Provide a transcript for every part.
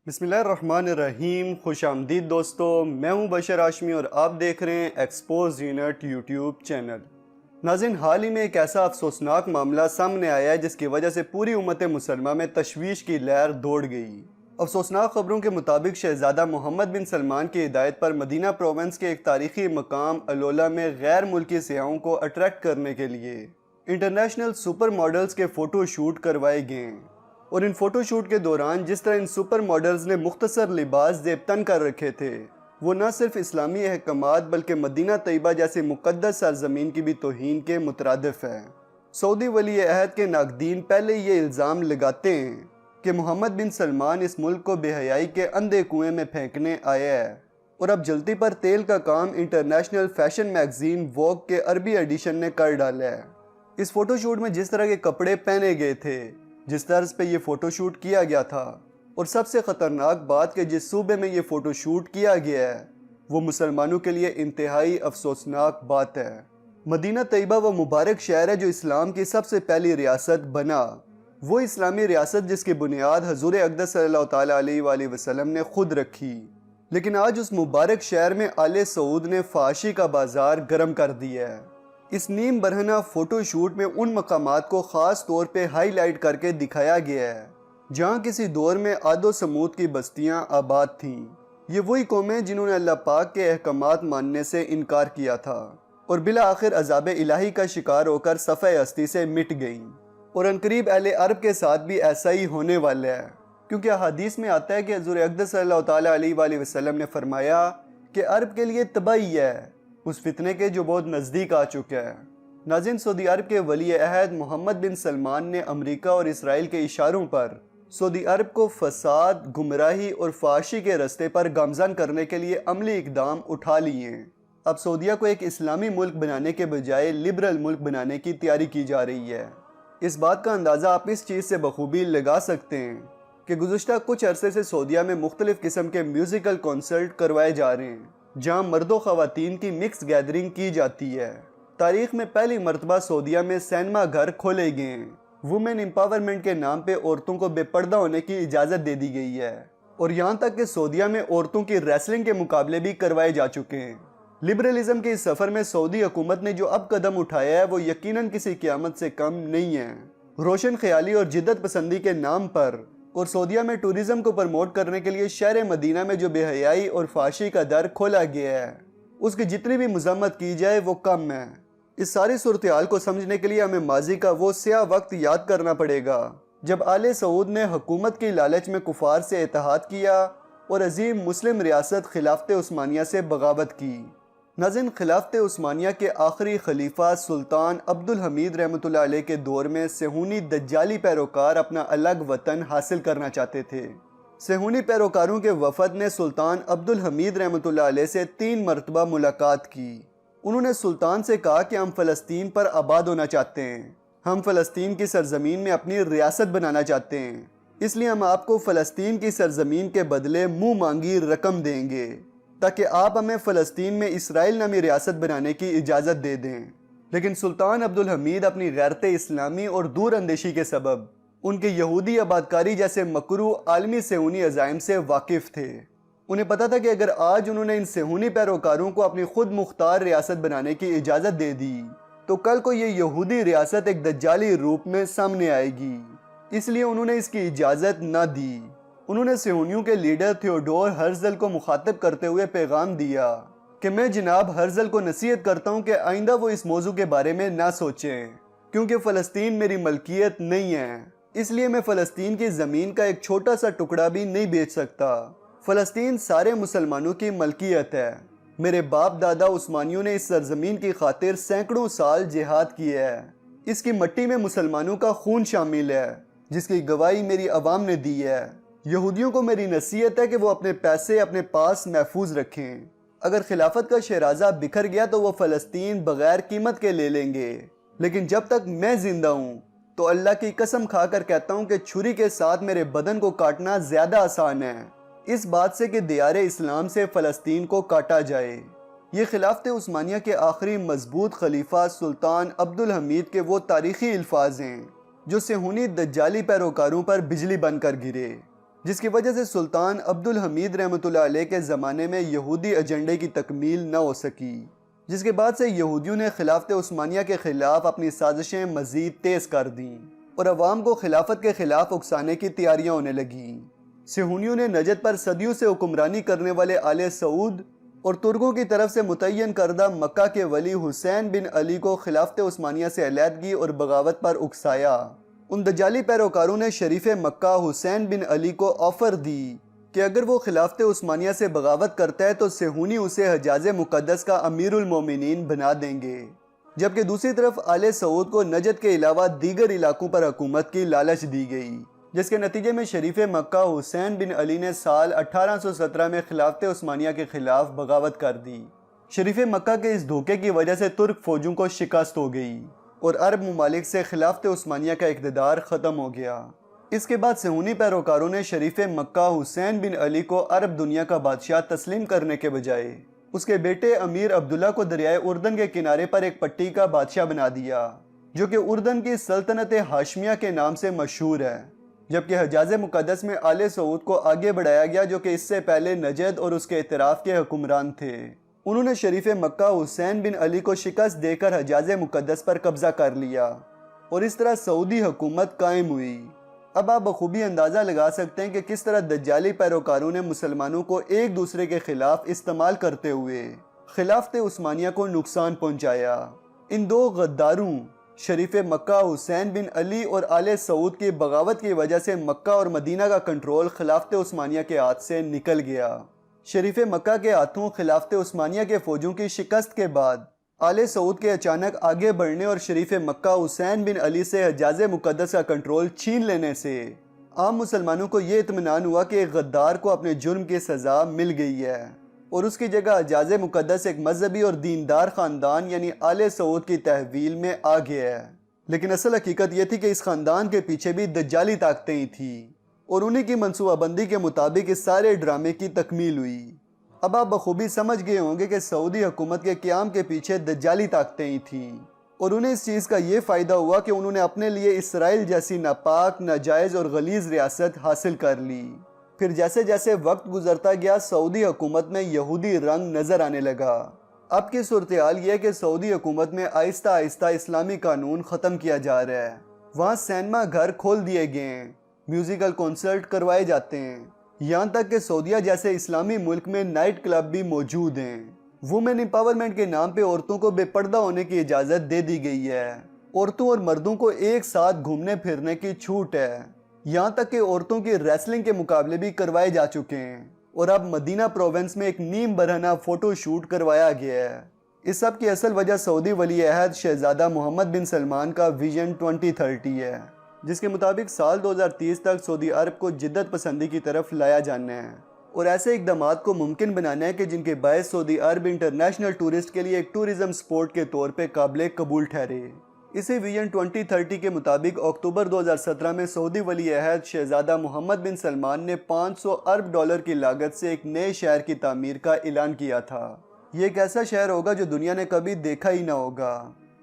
بسم اللہ الرحمن الرحیم۔ خوش آمدید دوستو، میں ہوں بشر ہاشمی اور آپ دیکھ رہے ہیں ایکسپوز یونٹ یوٹیوب چینل۔ ناظرین، حال ہی میں ایک ایسا افسوسناک معاملہ سامنے آیا ہے جس کی وجہ سے پوری امت مسلمہ میں تشویش کی لہر دوڑ گئی۔ افسوسناک خبروں کے مطابق شہزادہ محمد بن سلمان کی ہدایت پر مدینہ پروونس کے ایک تاریخی مقام الولا میں غیر ملکی سیاحوں کو اٹریکٹ کرنے کے لیے انٹرنیشنل سپر ماڈلز کے فوٹو شوٹ کروائے گئے، اور ان فوٹو شوٹ کے دوران جس طرح ان سپر ماڈلز نے مختصر لباس زیب تن کر رکھے تھے، وہ نہ صرف اسلامی احکامات بلکہ مدینہ طیبہ جیسی مقدس سرزمین کی بھی توہین کے مترادف ہے۔ سعودی ولی عہد کے ناقدین پہلے یہ الزام لگاتے ہیں کہ محمد بن سلمان اس ملک کو بے حیائی کے اندھے کنویں میں پھینکنے آیا ہے، اور اب جلتی پر تیل کا کام انٹرنیشنل فیشن میگزین ووگ کے عربی ایڈیشن نے کر ڈالا ہے۔ اس فوٹو شوٹ میں جس طرح کے کپڑے پہنے گئے تھے، جس طرز پہ یہ فوٹو شوٹ کیا گیا تھا، اور سب سے خطرناک بات کہ جس صوبے میں یہ فوٹو شوٹ کیا گیا ہے، وہ مسلمانوں کے لیے انتہائی افسوسناک بات ہے۔ مدینہ طیبہ وہ مبارک شہر ہے جو اسلام کی سب سے پہلی ریاست بنا، وہ اسلامی ریاست جس کی بنیاد حضور اقدس صلی اللہ تعالیٰ علیہ وآلہ وسلم نے خود رکھی، لیکن آج اس مبارک شہر میں آل سعود نے فحاشی کا بازار گرم کر دیا ہے۔ اس نیم برہنہ فوٹو شوٹ میں ان مقامات کو خاص طور پہ ہائی لائٹ کر کے دکھایا گیا ہے جہاں کسی دور میں عاد و سمود کی بستیاں آباد تھیں۔ یہ وہی قومیں جنہوں نے اللہ پاک کے احکامات ماننے سے انکار کیا تھا اور بالآخر عذاب الہی کا شکار ہو کر صفحہ ہستی سے مٹ گئیں، اور عنقریب اہل عرب کے ساتھ بھی ایسا ہی ہونے والا ہے، کیونکہ احادیث میں آتا ہے کہ حضور اقدس صلی اللہ تعالیٰ علیہ وآلہ وسلم نے فرمایا کہ عرب کے لیے تباہی ہے اس فتنے کے جو بہت نزدیک آ چکا ہے۔ ناظرین، سعودی عرب کے ولی عہد محمد بن سلمان نے امریکہ اور اسرائیل کے اشاروں پر سعودی عرب کو فساد، گمراہی اور فحاشی کے رستے پر گامزن کرنے کے لیے عملی اقدام اٹھا لیے ہیں۔ اب سعودیہ کو ایک اسلامی ملک بنانے کے بجائے لبرل ملک بنانے کی تیاری کی جا رہی ہے۔ اس بات کا اندازہ آپ اس چیز سے بخوبی لگا سکتے ہیں کہ گزشتہ کچھ عرصے سے سعودیہ میں مختلف قسم کے میوزیکل کنسرٹ کروائے جا رہے ہیں جہاں مرد و خواتین کی مکس گیدرنگ کی جاتی ہے۔ تاریخ میں پہلی مرتبہ سعودیہ میں سینما گھر کھولے گئے ہیں۔ وومن امپاورمنٹ کے نام پہ عورتوں کو بے پردہ ہونے کی اجازت دے دی گئی ہے، اور یہاں تک کہ سعودیہ میں عورتوں کی ریسلنگ کے مقابلے بھی کروائے جا چکے ہیں۔ لبرلزم کے اس سفر میں سعودی حکومت نے جو اب قدم اٹھایا ہے وہ یقیناً کسی قیامت سے کم نہیں ہے۔ روشن خیالی اور جدت پسندی کے نام پر اور سعودیہ میں ٹورزم کو پرموٹ کرنے کے لیے شہر مدینہ میں جو بے حیائی اور فحاشی کا در کھولا گیا ہے، اس کی جتنی بھی مذمت کی جائے وہ کم ہے۔ اس ساری صورتحال کو سمجھنے کے لیے ہمیں ماضی کا وہ سیاہ وقت یاد کرنا پڑے گا جب آل سعود نے حکومت کی لالچ میں کفار سے اتحاد کیا اور عظیم مسلم ریاست خلافت عثمانیہ سے بغاوت کی۔ ناظرین، خلافت عثمانیہ کے آخری خلیفہ سلطان عبدالحمید رحمۃ اللہ علیہ کے دور میں صہیونی دجالی پیروکار اپنا الگ وطن حاصل کرنا چاہتے تھے۔ صہیونی پیروکاروں کے وفد نے سلطان عبدالحمید رحمۃ اللہ علیہ سے 3 مرتبہ ملاقات کی۔ انہوں نے سلطان سے کہا کہ ہم فلسطین پر آباد ہونا چاہتے ہیں، ہم فلسطین کی سرزمین میں اپنی ریاست بنانا چاہتے ہیں، اس لیے ہم آپ کو فلسطین کی سرزمین کے بدلے منہ مانگی رقم دیں گے تاکہ آپ ہمیں فلسطین میں اسرائیل نامی ریاست بنانے کی اجازت دے دیں۔ لیکن سلطان عبدالحمید اپنی غیرت اسلامی اور دور اندیشی کے سبب ان کے یہودی آبادکاری جیسے مکروہ عالمی صہیونی عزائم سے واقف تھے۔ انہیں پتا تھا کہ اگر آج انہوں نے ان صہیونی پیروکاروں کو اپنی خود مختار ریاست بنانے کی اجازت دے دی تو کل کو یہ یہودی ریاست ایک دجالی روپ میں سامنے آئے گی، اس لیے انہوں نے اس کی اجازت نہ دی۔ انہوں نے صہیونیوں کے لیڈر تھیوڈور ہرزل کو مخاطب کرتے ہوئے پیغام دیا کہ میں جناب ہرزل کو نصیحت کرتا ہوں کہ آئندہ وہ اس موضوع کے بارے میں نہ سوچیں، کیونکہ فلسطین میری ملکیت نہیں ہے، اس لیے میں فلسطین کی زمین کا ایک چھوٹا سا ٹکڑا بھی نہیں بیچ سکتا۔ فلسطین سارے مسلمانوں کی ملکیت ہے۔ میرے باپ دادا عثمانیوں نے اس سرزمین کی خاطر سینکڑوں سال جہاد کیا ہے۔ اس کی مٹی میں مسلمانوں کا خون شامل ہے جس کی گواہی میری عوام نے دی ہے۔ یہودیوں کو میری نصیحت ہے کہ وہ اپنے پیسے اپنے پاس محفوظ رکھیں۔ اگر خلافت کا شیرازہ بکھر گیا تو وہ فلسطین بغیر قیمت کے لے لیں گے، لیکن جب تک میں زندہ ہوں تو اللہ کی قسم کھا کر کہتا ہوں کہ چھری کے ساتھ میرے بدن کو کاٹنا زیادہ آسان ہے اس بات سے کہ دیار اسلام سے فلسطین کو کاٹا جائے۔ یہ خلافت عثمانیہ کے آخری مضبوط خلیفہ سلطان عبدالحمید کے وہ تاریخی الفاظ ہیں جو صہیونی دجالی پیروکاروں پر بجلی بن کر گرے۔ جس کی وجہ سے سلطان عبدالحمید رحمۃ اللہ علیہ کے زمانے میں یہودی ایجنڈے کی تکمیل نہ ہو سکی، جس کے بعد سے یہودیوں نے خلافت عثمانیہ کے خلاف اپنی سازشیں مزید تیز کر دیں اور عوام کو خلافت کے خلاف اکسانے کی تیاریاں ہونے لگیں۔ صہیونیوں نے نجد پر صدیوں سے حکمرانی کرنے والے آل سعود اور ترکوں کی طرف سے متعین کردہ مکہ کے ولی حسین بن علی کو خلافت عثمانیہ سے علیحدگی اور بغاوت پر اکسایا۔ ان دجالی پیروکاروں نے شریف مکہ حسین بن علی کو آفر دی کہ اگر وہ خلافت عثمانیہ سے بغاوت کرتا ہے تو صہیونی اسے حجاز مقدس کا امیر المومنین بنا دیں گے، جبکہ دوسری طرف آل سعود کو نجد کے علاوہ دیگر علاقوں پر حکومت کی لالچ دی گئی، جس کے نتیجے میں شریف مکہ حسین بن علی نے سال 1817 میں خلافت عثمانیہ کے خلاف بغاوت کر دی۔ شریف مکہ کے اس دھوکے کی وجہ سے ترک فوجوں کو شکست ہو گئی اور عرب ممالک سے خلافت عثمانیہ کا اقتدار ختم ہو گیا۔ اس کے بعد صہیونی پیروکاروں نے شریف مکہ حسین بن علی کو عرب دنیا کا بادشاہ تسلیم کرنے کے بجائے اس کے بیٹے امیر عبداللہ کو دریائے اردن کے کنارے پر ایک پٹی کا بادشاہ بنا دیا، جو کہ اردن کی سلطنت ہاشمیہ کے نام سے مشہور ہے، جبکہ حجاز مقدس میں آل سعود کو آگے بڑھایا گیا جو کہ اس سے پہلے نجد اور اس کے اطراف کے حکمران تھے۔ انہوں نے شریف مکہ حسین بن علی کو شکست دے کر حجاز مقدس پر قبضہ کر لیا اور اس طرح سعودی حکومت قائم ہوئی۔ اب آپ بخوبی اندازہ لگا سکتے ہیں کہ کس طرح دجالی پیروکاروں نے مسلمانوں کو ایک دوسرے کے خلاف استعمال کرتے ہوئے خلافت عثمانیہ کو نقصان پہنچایا۔ ان دو غداروں شریف مکہ حسین بن علی اور آل سعود کی بغاوت کی وجہ سے مکہ اور مدینہ کا کنٹرول خلافت عثمانیہ کے ہاتھ سے نکل گیا۔ شریف مکہ کے ہاتھوں خلافت عثمانیہ کے فوجوں کی شکست کے بعد آل سعود کے اچانک آگے بڑھنے اور شریف مکہ حسین بن علی سے حجاز مقدس کا کنٹرول چھین لینے سے عام مسلمانوں کو یہ اطمینان ہوا کہ ایک غدار کو اپنے جرم کی سزا مل گئی ہے اور اس کی جگہ حجاز مقدس ایک مذہبی اور دیندار خاندان یعنی آل سعود کی تحویل میں آ گیا ہے۔ لیکن اصل حقیقت یہ تھی کہ اس خاندان کے پیچھے بھی دجالی طاقتیں ہی تھیں اور انہی کی منصوبہ بندی کے مطابق اس سارے ڈرامے کی تکمیل ہوئی۔ اب آپ بخوبی سمجھ گئے ہوں گے کہ سعودی حکومت کے قیام کے پیچھے دجالی طاقتیں ہی تھیں اور انہیں اس چیز کا یہ فائدہ ہوا کہ انہوں نے اپنے لیے اسرائیل جیسی ناپاک، ناجائز اور غلیظ ریاست حاصل کر لی۔ پھر جیسے جیسے وقت گزرتا گیا سعودی حکومت میں یہودی رنگ نظر آنے لگا۔ اب کی صورتحال یہ ہے کہ سعودی حکومت میں آہستہ آہستہ اسلامی قانون ختم کیا جا رہا ہے، وہاں سینما گھر کھول دیے گئے ہیں، میوزیکل کنسرٹ کروائے جاتے ہیں، یہاں تک کہ سعودیہ جیسے اسلامی ملک میں نائٹ کلب بھی موجود ہیں۔ وومن امپاورمنٹ کے نام پہ عورتوں کو بے پردہ ہونے کی اجازت دے دی گئی ہے، عورتوں اور مردوں کو ایک ساتھ گھومنے پھرنے کی چھوٹ ہے، یہاں تک کہ عورتوں کی ریسلنگ کے مقابلے بھی کروائے جا چکے ہیں اور اب مدینہ پروونس میں ایک نیم برہنہ فوٹو شوٹ کروایا گیا ہے۔ اس سب کی اصل وجہ سعودی ولی عہد شہزادہ محمد بن سلمان کا ویژن 2030 ہے، جس کے مطابق سال 2030 تک سعودی عرب کو جدت پسندی کی طرف لایا جانا ہے اور ایسے اقدامات کو ممکن بنانا ہے کہ جن کے باعث سعودی عرب انٹرنیشنل ٹورسٹ کے لیے ایک ٹورزم سپورٹ کے طور پہ قابل قبول ٹھہرے۔ اسی ویژن 2030 کے مطابق اکتوبر 2017 میں سعودی ولی عہد شہزادہ محمد بن سلمان نے $500 ارب کی لاگت سے ایک نئے شہر کی تعمیر کا اعلان کیا تھا۔ یہ ایک ایسا شہر ہوگا جو دنیا نے کبھی دیکھا ہی نہ ہوگا۔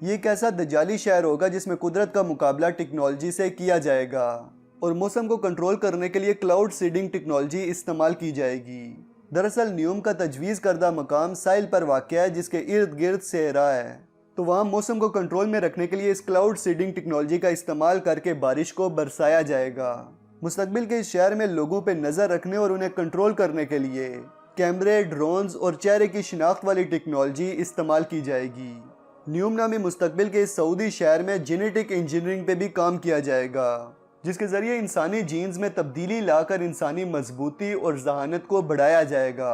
یہ ایک ایسا دجالی شہر ہوگا جس میں قدرت کا مقابلہ ٹیکنالوجی سے کیا جائے گا اور موسم کو کنٹرول کرنے کے لیے کلاؤڈ سیڈنگ ٹیکنالوجی استعمال کی جائے گی۔ دراصل نیوم کا تجویز کردہ مقام ساحل پر واقع ہے جس کے ارد گرد صحرا ہے، تو وہاں موسم کو کنٹرول میں رکھنے کے لیے اس کلاؤڈ سیڈنگ ٹیکنالوجی کا استعمال کر کے بارش کو برسایا جائے گا۔ مستقبل کے اس شہر میں لوگوں پہ نظر رکھنے اور انہیں کنٹرول کرنے کے لیے کیمرے، ڈرونز اور چہرے کی شناخت والی ٹیکنالوجی استعمال کی جائے گی۔ نیوم نامی مستقبل کے اس سعودی شہر میں جینیٹک انجینئرنگ پہ بھی کام کیا جائے گا، جس کے ذریعے انسانی جینز میں تبدیلی لا کر انسانی مضبوطی اور ذہانت کو بڑھایا جائے گا۔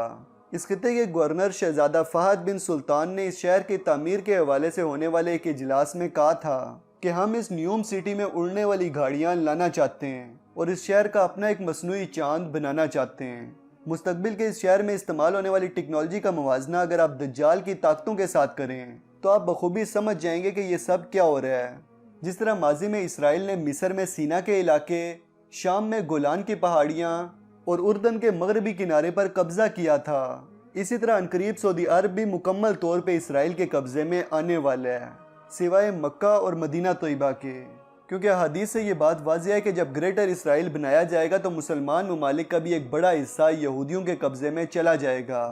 اس خطے کے گورنر شہزادہ فہد بن سلطان نے اس شہر کی تعمیر کے حوالے سے ہونے والے ایک اجلاس میں کہا تھا کہ ہم اس نیوم سٹی میں اڑنے والی گاڑیاں لانا چاہتے ہیں اور اس شہر کا اپنا ایک مصنوعی چاند بنانا چاہتے ہیں۔ مستقبل کے اس شہر میں استعمال ہونے والی ٹیکنالوجی کا موازنہ اگر آپ دجال کی طاقتوں کے ساتھ کریں تو آپ بخوبی سمجھ جائیں گے کہ یہ سب کیا ہو رہا ہے۔ جس طرح ماضی میں اسرائیل نے مصر میں سینا کے علاقے، شام میں گولان کی پہاڑیاں اور اردن کے مغربی کنارے پر قبضہ کیا تھا، اسی طرح عنقریب سعودی عرب بھی مکمل طور پہ اسرائیل کے قبضے میں آنے والا ہے، سوائے مکہ اور مدینہ طیبہ کے۔ کیونکہ احادیث سے یہ بات واضح ہے کہ جب گریٹر اسرائیل بنایا جائے گا تو مسلمان ممالک کا بھی ایک بڑا حصہ یہودیوں کے قبضے میں چلا جائے گا۔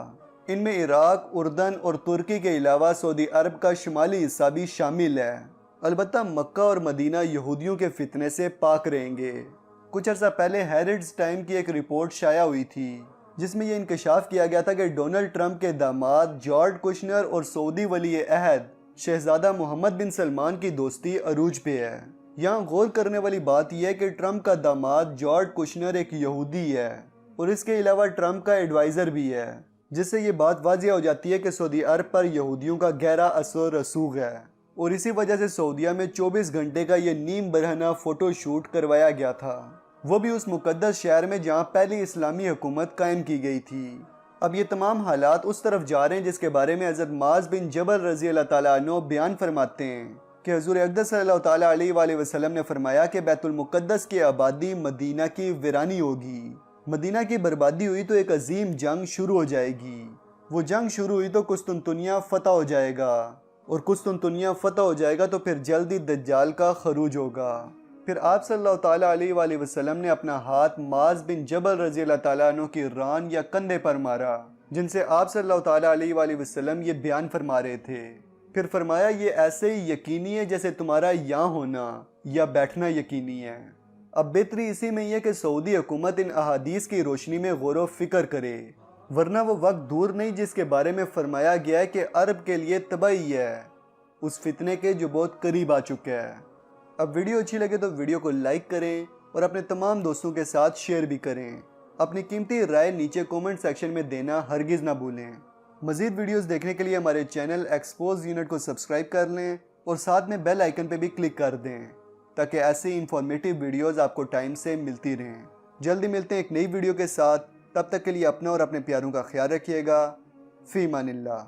ان میں عراق، اردن اور ترکی کے علاوہ سعودی عرب کا شمالی حصہ بھی شامل ہے۔ البتہ مکہ اور مدینہ یہودیوں کے فتنے سے پاک رہیں گے۔ کچھ عرصہ پہلے ہیرڈز ٹائم کی ایک رپورٹ شائع ہوئی تھی جس میں یہ انکشاف کیا گیا تھا کہ ڈونلڈ ٹرمپ کے داماد جارڈ کشنر اور سعودی ولی عہد شہزادہ محمد بن سلمان کی دوستی عروج پہ ہے۔ یہاں غور کرنے والی بات یہ ہے کہ ٹرمپ کا داماد جارڈ کشنر ایک یہودی ہے اور اس کے علاوہ ٹرمپ کا ایڈوائزر بھی ہے، جس سے یہ بات واضح ہو جاتی ہے کہ سعودی عرب پر یہودیوں کا گہرا اثر و رسوخ ہے، اور اسی وجہ سے سعودیہ میں 24 گھنٹے کا یہ نیم برہنہ فوٹو شوٹ کروایا گیا تھا، وہ بھی اس مقدس شہر میں جہاں پہلی اسلامی حکومت قائم کی گئی تھی۔ اب یہ تمام حالات اس طرف جا رہے ہیں جس کے بارے میں حضرت معاذ بن جبل رضی اللہ تعالیٰ عنہ بیان فرماتے ہیں کہ حضور اقدس صلی اللہ تعالیٰ علیہ وآلہ وسلم نے فرمایا کہ بیت المقدس کی آبادی مدینہ کی ویرانی ہوگی۔ مدینہ کی بربادی ہوئی تو ایک عظیم جنگ شروع ہو جائے گی۔ وہ جنگ شروع ہوئی تو قسطنطنیہ فتح ہو جائے گا، اور قسطنطنیہ فتح ہو جائے گا تو پھر جلدی دجال کا خروج ہوگا۔ پھر آپ صلی اللہ تعالیٰ علیہ وآلہ وسلم نے اپنا ہاتھ معاذ بن جبل رضی اللہ تعالیٰ عنہ کی ران یا کندھے پر مارا، جن سے آپ صلی اللہ تعالیٰ علیہ وآلہ وسلم یہ بیان فرما رہے تھے۔ پھر فرمایا یہ ایسے ہی یقینی ہے جیسے تمہارا یہاں ہونا یا بیٹھنا یقینی ہے۔ اب بہتری اسی میں یہ کہ سعودی حکومت ان احادیث کی روشنی میں غور و فکر کرے، ورنہ وہ وقت دور نہیں جس کے بارے میں فرمایا گیا ہے کہ عرب کے لیے تباہی ہے، اس فتنے کے جو بہت قریب آ چکا ہے۔ اب ویڈیو اچھی لگے تو ویڈیو کو لائک کریں اور اپنے تمام دوستوں کے ساتھ شیئر بھی کریں۔ اپنی قیمتی رائے نیچے کومنٹ سیکشن میں دینا ہرگز نہ بھولیں۔ مزید ویڈیوز دیکھنے کے لیے ہمارے چینل ایکسپوز یونٹ کو سبسکرائب کر لیں اور ساتھ میں بیل آئیکن پہ بھی کلک کر دیں تاکہ ایسے انفارمیٹیو ویڈیوز آپ کو ٹائم سے ملتی رہیں۔ جلدی ملتے ہیں ایک نئی ویڈیو کے ساتھ، تب تک کے لیے اپنا اور اپنے پیاروں کا خیال رکھیے گا۔ فی امان اللہ۔